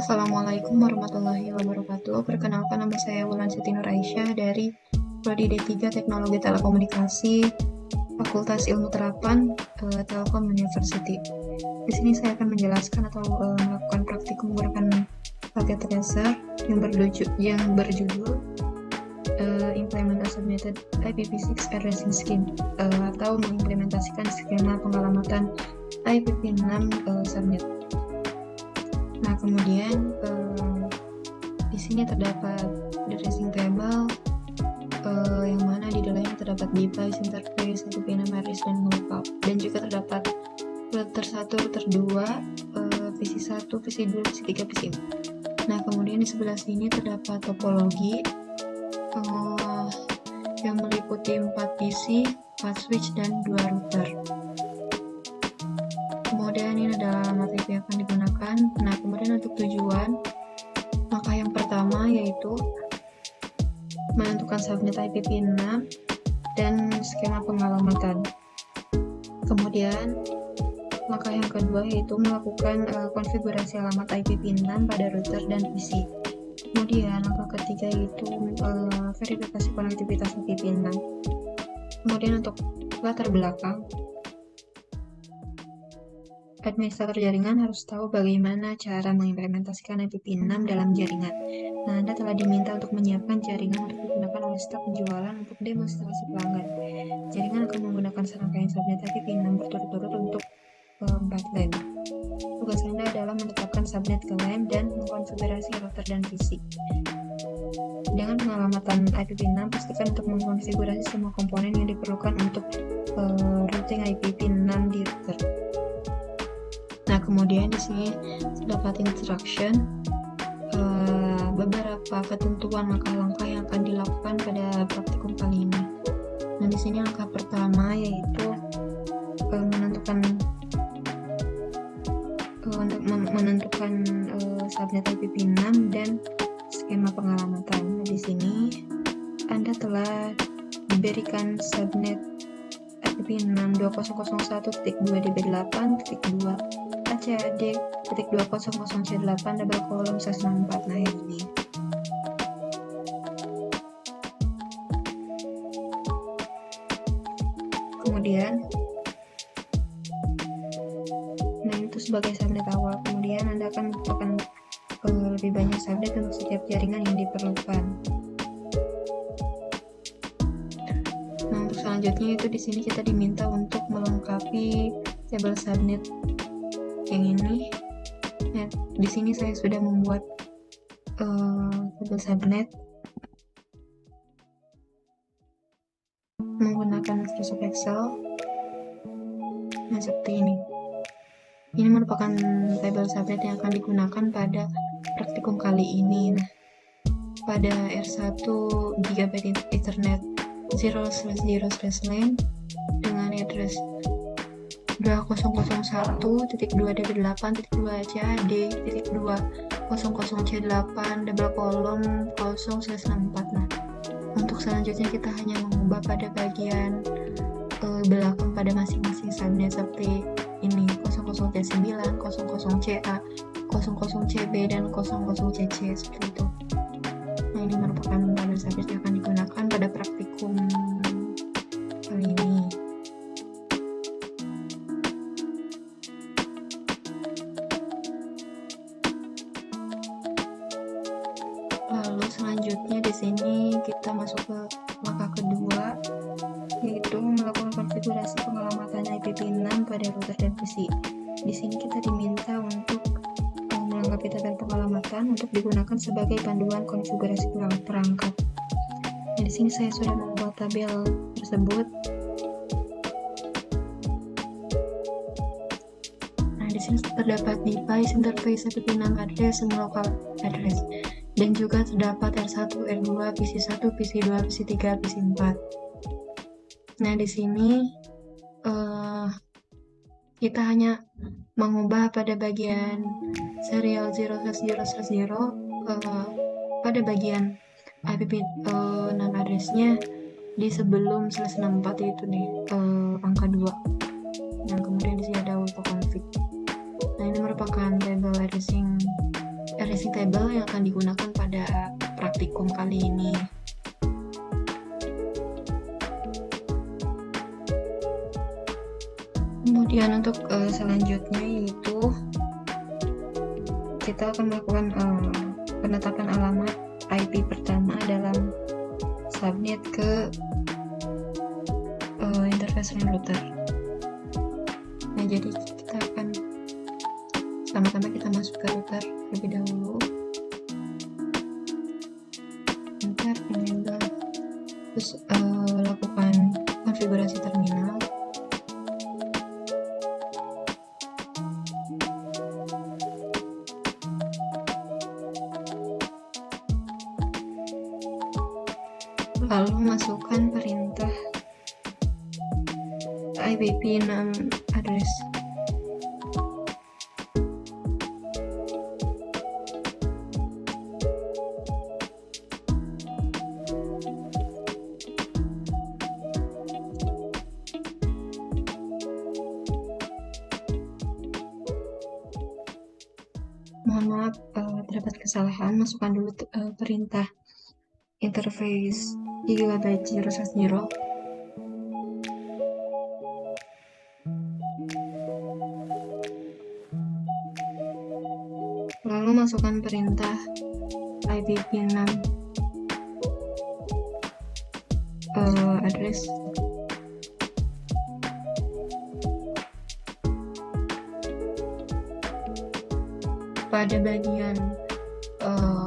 Assalamualaikum warahmatullahi wabarakatuh. Perkenalkan, nama saya Wulan Siti Nur Aisyah dari Prodi D3 Teknologi Telekomunikasi, Fakultas Ilmu Terapan, Telkom University. Di sini saya akan menjelaskan atau melakukan praktikum menggunakan paket tracer yang berjudul Implementation Method IPv6 Addressing Scheme atau mengimplementasikan skema pengalamatan IPv6 subnet. Nah, kemudian di sini terdapat addressing table yang mana di dalamnya terdapat device, interface, IPv6 address, dan lookup, dan juga terdapat router 1, router 2, PC1, PC2, PC3, PC4. Nah, kemudian di sebelah sini terdapat topologi yang meliputi 4 PC, 4 switch, dan 2 router. Kemudian ini adalah alamat IP yang akan digunakan. Nah, kemudian untuk tujuan, langkah yang pertama yaitu menentukan subnet IPv6 dan skema pengalamatan. Kemudian langkah yang kedua yaitu melakukan konfigurasi alamat IPv6 pada router dan PC. Kemudian langkah ketiga yaitu verifikasi konektivitas IPv6. Kemudian untuk latar belakang, administrator jaringan harus tahu bagaimana cara mengimplementasikan IPv6 dalam jaringan. Nah, Anda telah diminta untuk menyiapkan jaringan untuk digunakan oleh staf penjualan untuk demonstrasi pelanggan. Jaringan akan menggunakan serangkaian subnet IPv6 berturut-turut untuk 4 LAN. Tugas Anda adalah menetapkan subnet ke LAN dan mengkonfigurasi router dan PC. Dengan pengalamatan IPv6, pastikan untuk mengkonfigurasi semua komponen yang diperlukan untuk routing IPv6 di router. Nah, kemudian di sini terdapat instruction, beberapa ketentuan langkah-langkah yang akan dilakukan pada praktikum kali ini. Nah, di sini langkah pertama yaitu menentukan subnet IPv6 dan skema pengalamatan. Nah, di sini Anda telah diberikan subnet IPv6 2001.2db8.2 ACAD.2000C8 double column /64. Nah, ini. Kemudian, nah itu sebagai subnet awal. Kemudian Anda akan menentukan lebih banyak subnet untuk setiap jaringan yang diperlukan. Nah, untuk selanjutnya itu di sini kita diminta untuk melengkapi tabel subnet yang ini. Nah, di sini saya sudah membuat tabel subnet menggunakan Microsoft Excel. Nah, seperti ini. Ini merupakan tabel subnet yang akan digunakan pada praktikum kali ini. Nah, pada R1 GB Ethernet 0/0/LAN dengan address 2001.2db8.2CAD.200C8 double column 0/64. Nah, untuk selanjutnya kita hanya mengubah pada bagian belakang pada masing-masing subnet seperti ini: 00C9, 00CA, 00CB, dan 00CC, seperti itu. Nah, ini merupakan tabel subnet yang akan digunakan pada praktikum kali ini. Lalu selanjutnya di sini kita masuk ke langkah kedua, yaitu melakukan konfigurasi pengalamatan IPv6 pada router dan PC. Di sini kita diminta untuk melengkapi tabel pengalamatan untuk digunakan sebagai panduan konfigurasi perangkat. Nah, di sini saya sudah membuat tabel tersebut. Nah, di sini terdapat device, interface, IPv6 address, dan local address. Dan juga terdapat R1, R2, PC1, PC2, PC3, PC4. Nah, di sini kita hanya mengubah pada bagian serial 0/0/0 pada bagian IPv6 address-nya di sebelum /64, yaitu nih angka 2. Nah, kemudian di sini ada autoconfig. Nah, ini merupakan table addressing addressing table yang akan digunakan pada praktikum kali ini. Kemudian untuk selanjutnya yaitu kita akan melakukan penetapan alamat IP pertama dalam subnet ke interface router. Nah, jadi kita akan pertama-tama kita masuk ke router terlebih dahulu. Enter enable, terus lakukan konfigurasi terminal. Lalu masukkan perintah IPv6 address. Mohon maaf, terdapat kesalahan. Masukkan dulu perintah interface GB 0/0. Lalu masukkan perintah IPv6 address. Pada bagian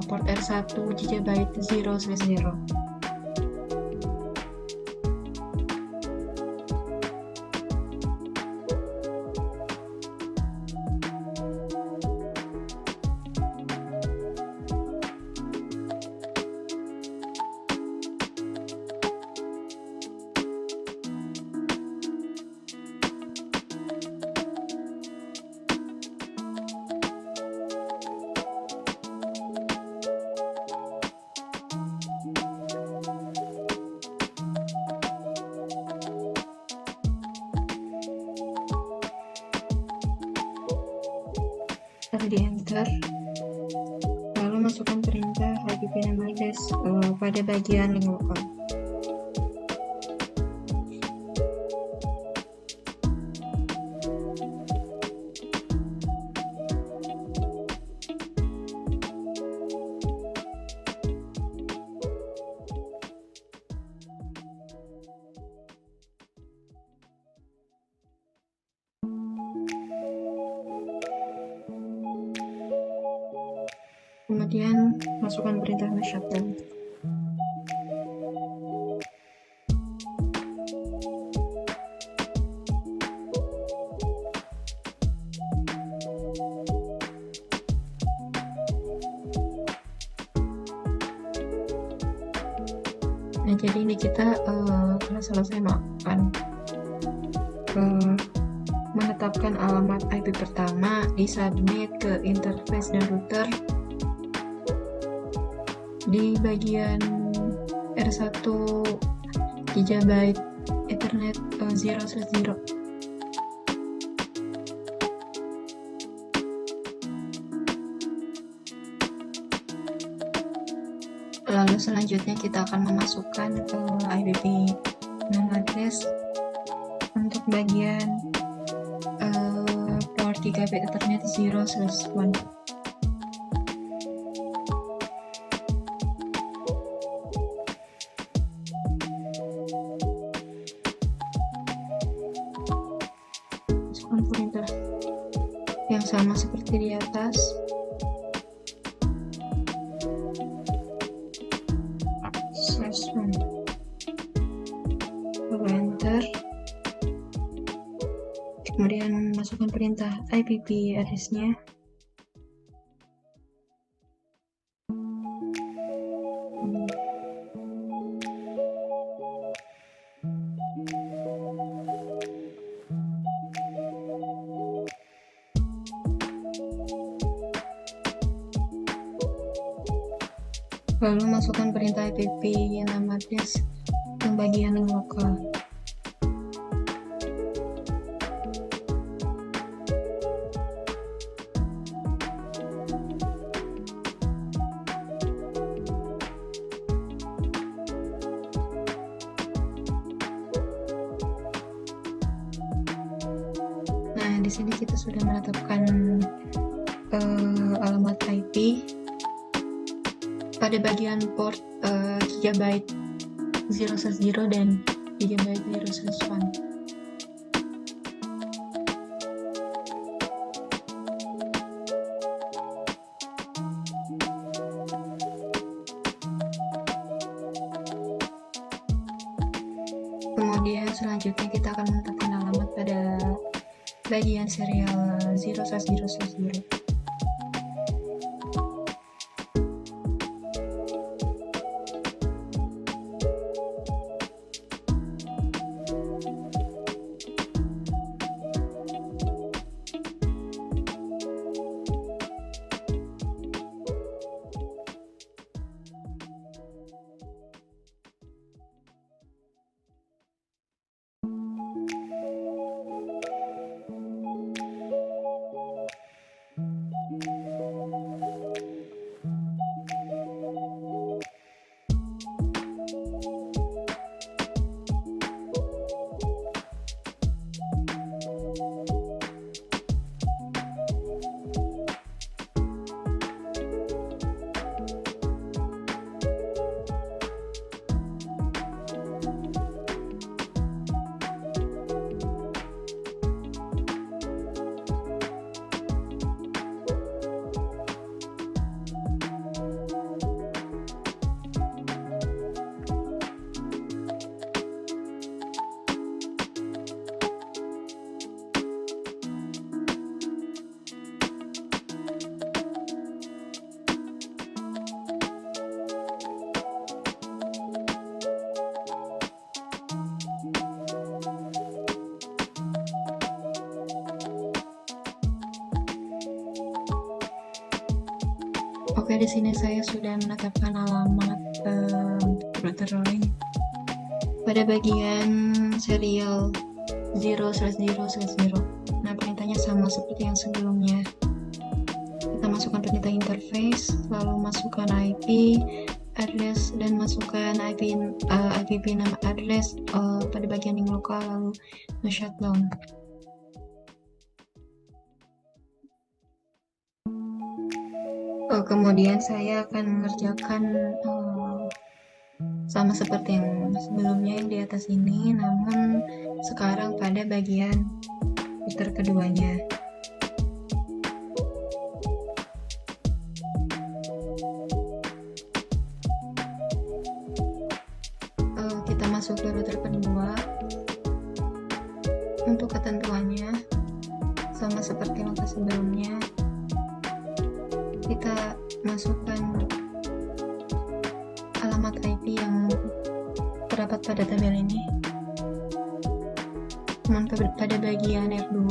port R1 GB 0/0. Di enter, lalu masukkan perintah IPv6 address pada bagian link lokal. Kemudian masukkan perintah shutdown. Nah, jadi ini kita telah selesai melakukan menetapkan alamat IP pertama, di subnet ke interface dan router di bagian R1 GB Ethernet 0/0. Lalu selanjutnya kita akan memasukkan IPv6 address untuk bagian port GB Ethernet 0/1. Perintah yang sama seperti di atas. Lalu enter, kemudian masukkan perintah IPv address-nya. Lalu masukkan perintah IPv6 address yang bagian link lokal. Nah, di sini kita sudah menetapkan alamat IP. Pada bagian port gigabyte 0/0 dan gigabyte 0/1. Kemudian selanjutnya kita akan menetapkan alamat pada bagian serial 0/0/0. Oke, di sini saya sudah menetapkan alamat router link pada bagian serial 0/0/0. Nah, perintahnya sama seperti yang sebelumnya. Kita masukkan perintah interface, lalu masukkan IP address dan masukkan IP nama address pada bagian link lokal, lalu shutdown. Kemudian saya akan mengerjakan sama seperti yang sebelumnya yang di atas ini, namun sekarang pada bagian router keduanya. Kita masuk ke router kedua. Untuk ketentuannya sama seperti langkah sebelumnya, kita masukkan alamat IP yang terdapat pada tabel ini. Kemudian pada bagian F2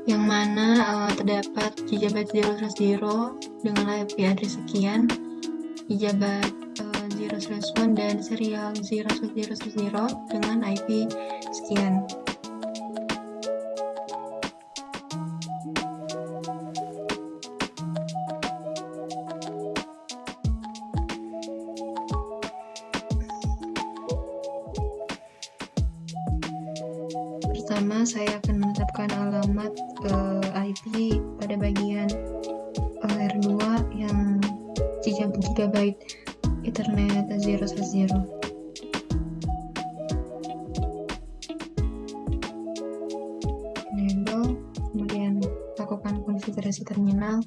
yang mana terdapat gigabyte 0/0 dengan IP address sekian, gigabyte 0/1 dan serial 0/0/0 dengan IP sekian. Pertama, saya akan menetapkan alamat IP pada bagian R2 yang gigabyte Ethernet 0/0. Enable, kemudian lakukan konfigurasi terminal,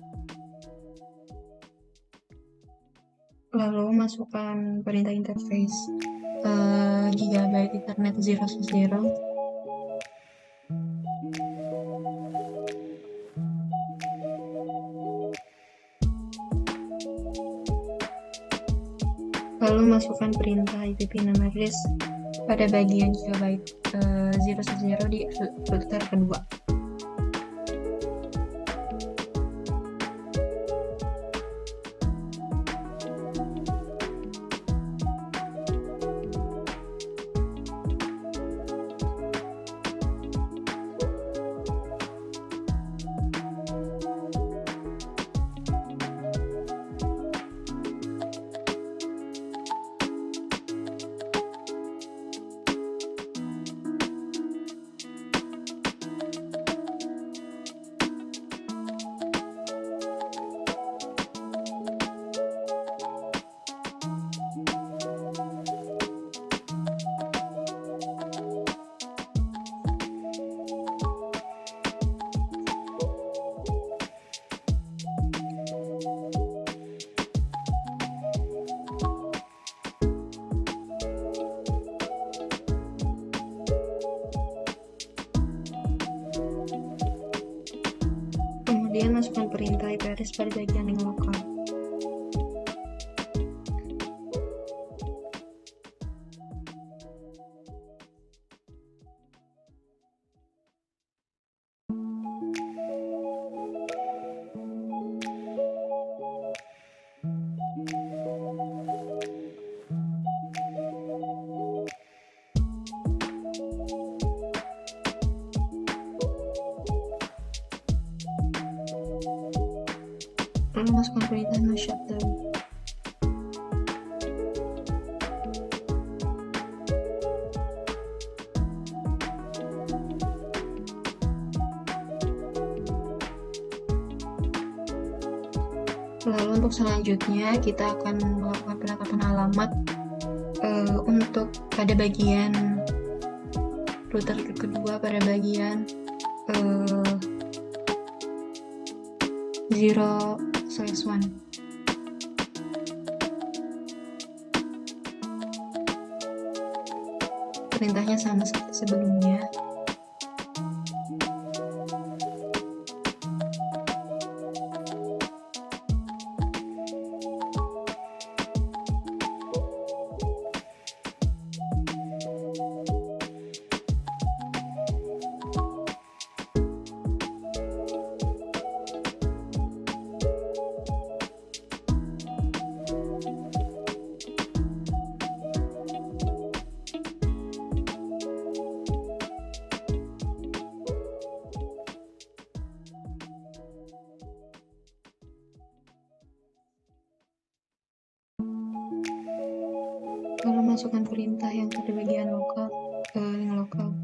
lalu masukkan perintah interface gigabyte Ethernet 0/0. Lalu masukkan perintah IP nama address pada bagian gigabyte 0/0 di router kedua. Kemudian masukkan perintah IP address pada bagian link lokal. Lalu masukkan perintah no shutdown. Lalu untuk selanjutnya kita akan melakukan penetapan alamat untuk pada bagian router kedua, pada bagian 0/1. Perintahnya sama seperti sebelumnya. Lalu masukkan perintah yang pada bagian lokal, link lokal.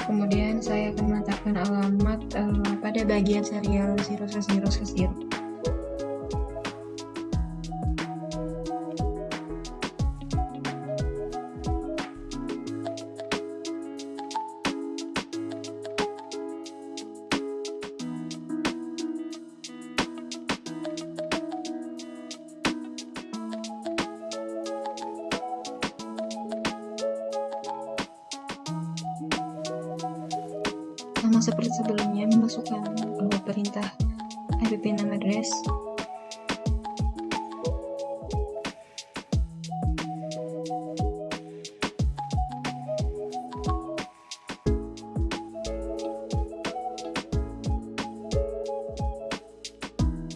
Kemudian saya akan menetapkan alamat pada bagian serial 0/0/0. Sama seperti sebelumnya, memasukkan perintah IP/NAM address.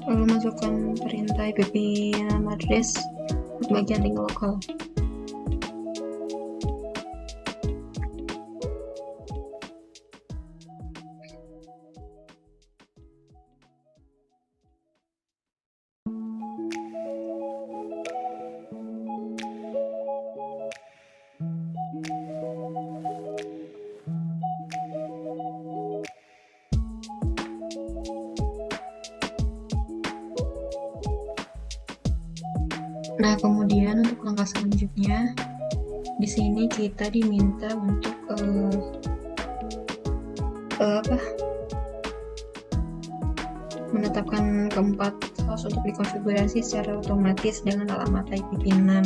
Lalu masukkan perintah IP/NAM address untuk bagian link lokal. Nah, kemudian untuk langkah selanjutnya, di sini kita diminta untuk menetapkan keempat host untuk dikonfigurasi secara otomatis dengan alamat IP PIN 6.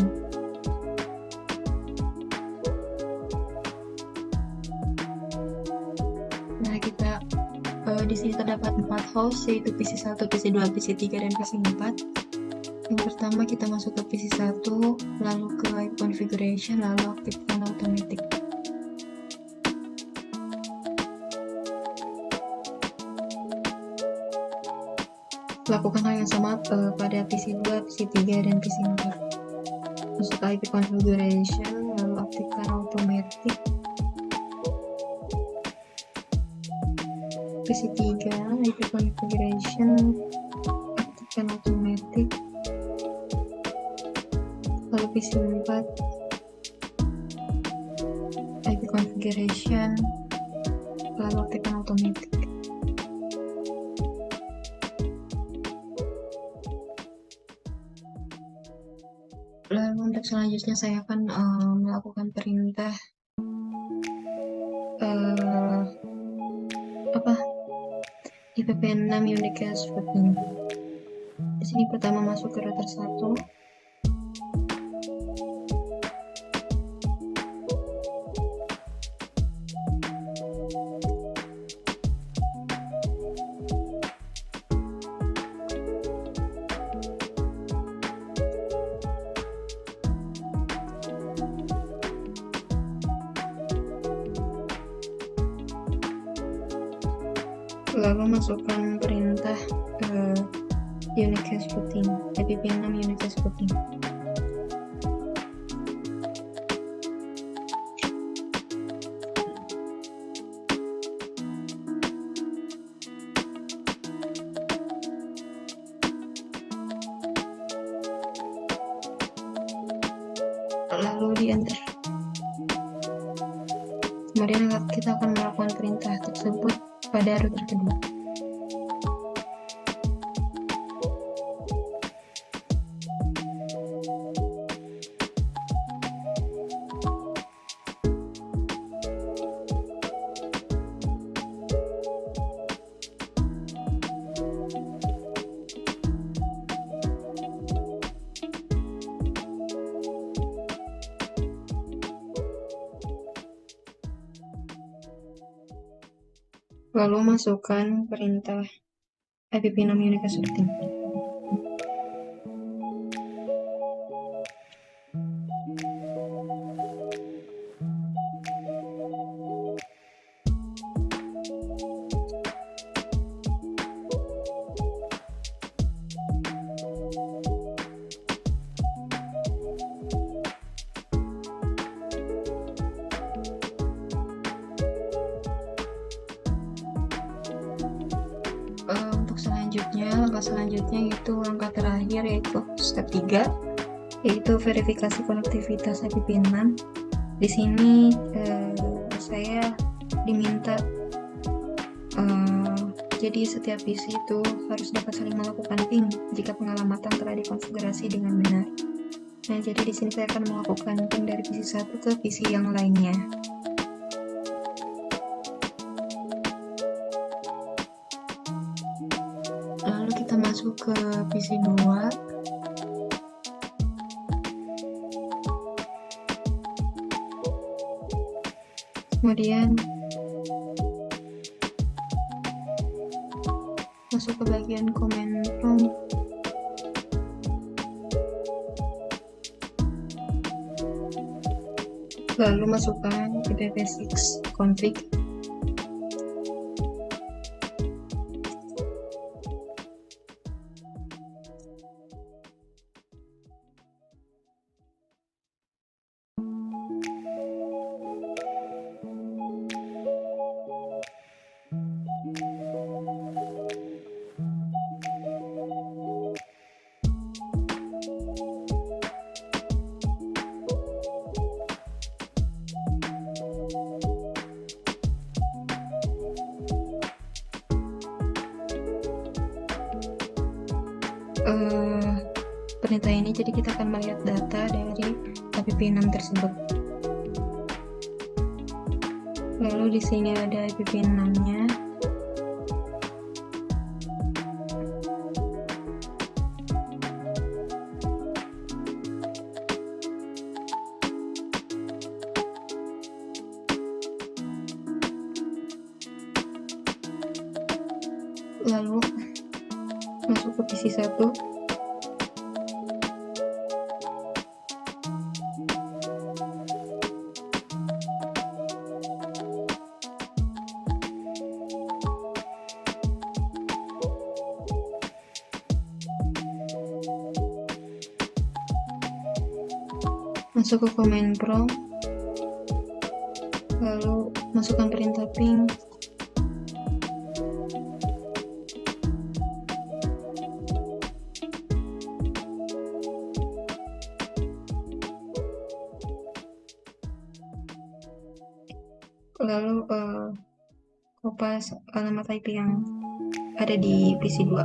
Nah, kita di sini terdapat 4 host, yaitu PC1, PC2, PC3, dan PC4. Yang pertama kita masuk ke PC1, lalu ke IP configuration, lalu aktifkan automatic. Lakukan hal yang sama pada PC2, PC3, dan PC4. Masuk ke IP configuration, lalu aktifkan automatic. PC3, IP configuration, aktifkan automatic. Lalu PC4, IP configuration, lalu aktifkan automatic. Lalu untuk selanjutnya saya akan melakukan perintah IPv6 unicast routing. Di sini pertama masuk ke router 1. Lalu masukkan perintah unicast routing, IPv6 unicast routing. Lalu di enter. Kemudian kita akan melakukan perintah tersebut pada router kedua. Lalu masukkan perintah IPv6 unicast routing. Untuk langkah selanjutnya yaitu langkah terakhir, yaitu step 3, yaitu verifikasi konektivitas IPv6. Di sini saya diminta jadi setiap PC itu harus dapat saling melakukan ping jika pengalamatan telah dikonfigurasi dengan benar. Nah, jadi di sini saya akan melakukan ping dari PC 1 ke PC yang lainnya. Lalu kita masuk ke PC 2. Kemudian masuk ke bagian command prompt. Lalu masukkan IPv6 config. Perintah ini jadi kita akan melihat data dari IPv6 tersebut. Lalu di sini ada IPv6-nya. Lalu masuk ke PC 1. Masuk ke command prompt, lalu masukkan perintah ping. Lalu kopas alamat IP yang ada di PC 2.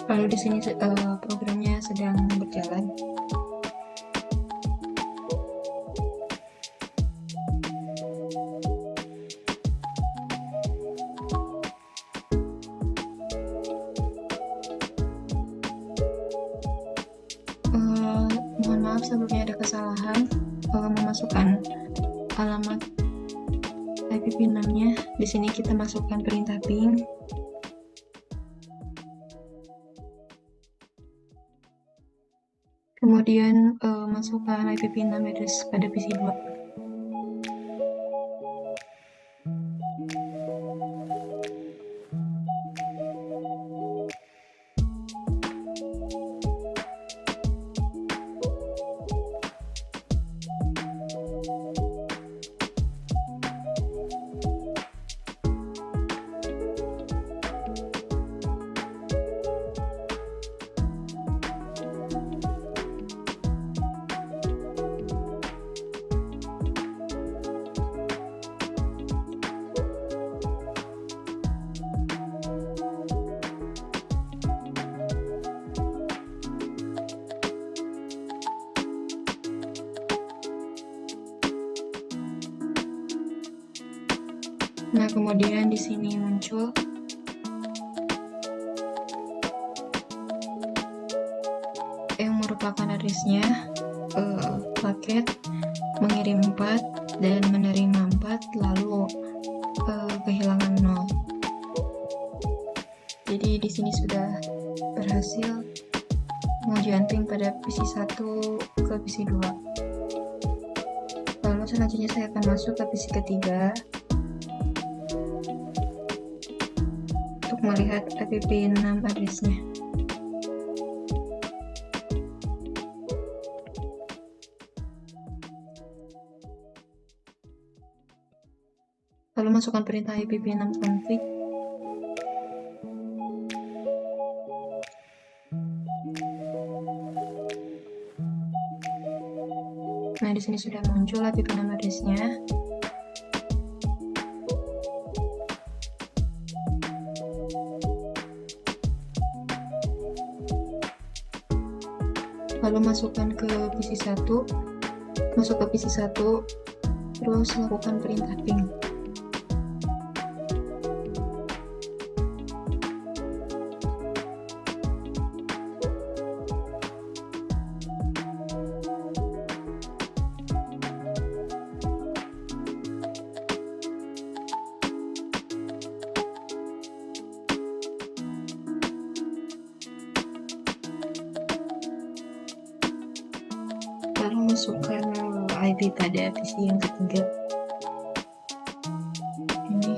Lalu di sini programnya sedang berjalan. Mohon maaf sebelumnya ada kesalahan memasukkan alamat IP PIN-nya. Di sini kita masukkan perintah ping. Kemudian masukkan IP PIN 6 address pada PC 2. Nah, kemudian di sini muncul yang merupakan addressnya paket mengirim 4 dan menerima 4, lalu kehilangan 0. Jadi di sini sudah berhasil pengujian ping pada PC 1 ke PC 2. Lalu selanjutnya saya akan masuk ke PC ketiga untuk melihat IP PIN 6 addressnya. Lalu masukkan perintah IP PIN 6 config. Nah, di sini sudah muncul IP PIN 6 addressnya. Lalu masukkan ke PC 1, masuk ke PC 1, terus lakukan perintah ping. Lalu masukkan IP pada PC yang ketiga. Ini.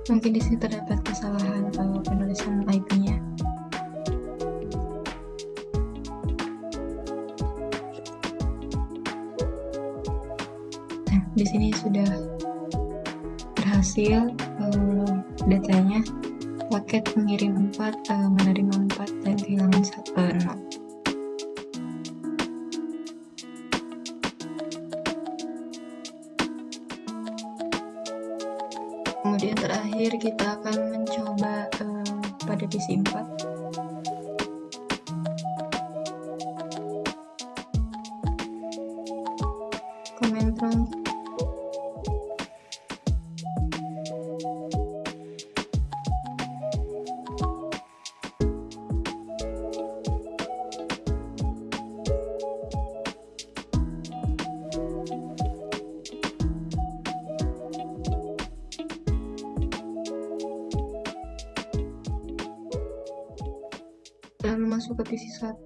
Mungkin di sini terdapat kesalahan penulisan IP-nya. Nah, di sini sudah berhasil datanya. Paket mengirim 4, menerima 4, dan kehilangan 0. Kemudian terakhir kita akan mencoba pada PC 4. Command prompt. lalu masuk ke PC1.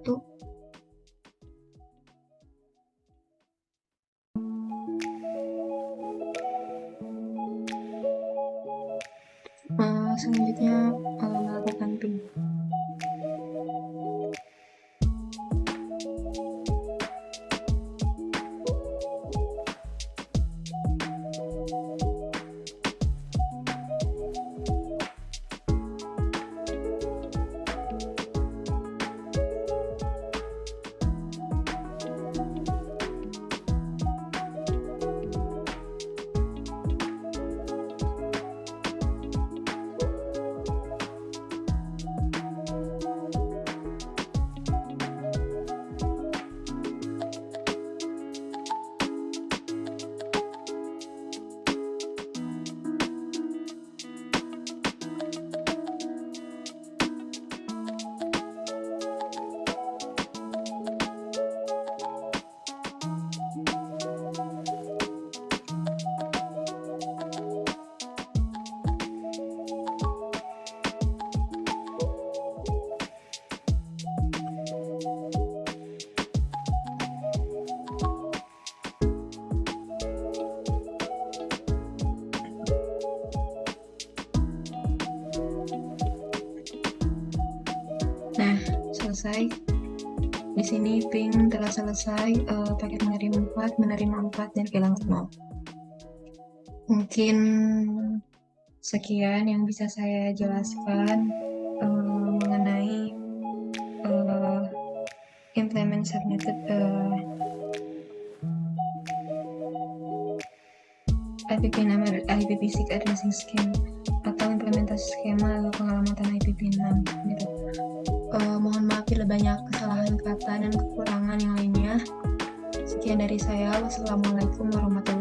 Selanjutnya melakukan ping. Nah, selesai. Di sini ping telah selesai, paket menerima 4, dan kehilangan 0. Mungkin sekian yang bisa saya jelaskan mengenai implement submitted IPv6 addressing scheme atau implementasi skema pengalamatan IPv6 gitu. Mohon maaf bila banyak kesalahan kata dan kekurangan yang lainnya. Sekian dari saya. Wassalamualaikum warahmatullahi wabarakatuh.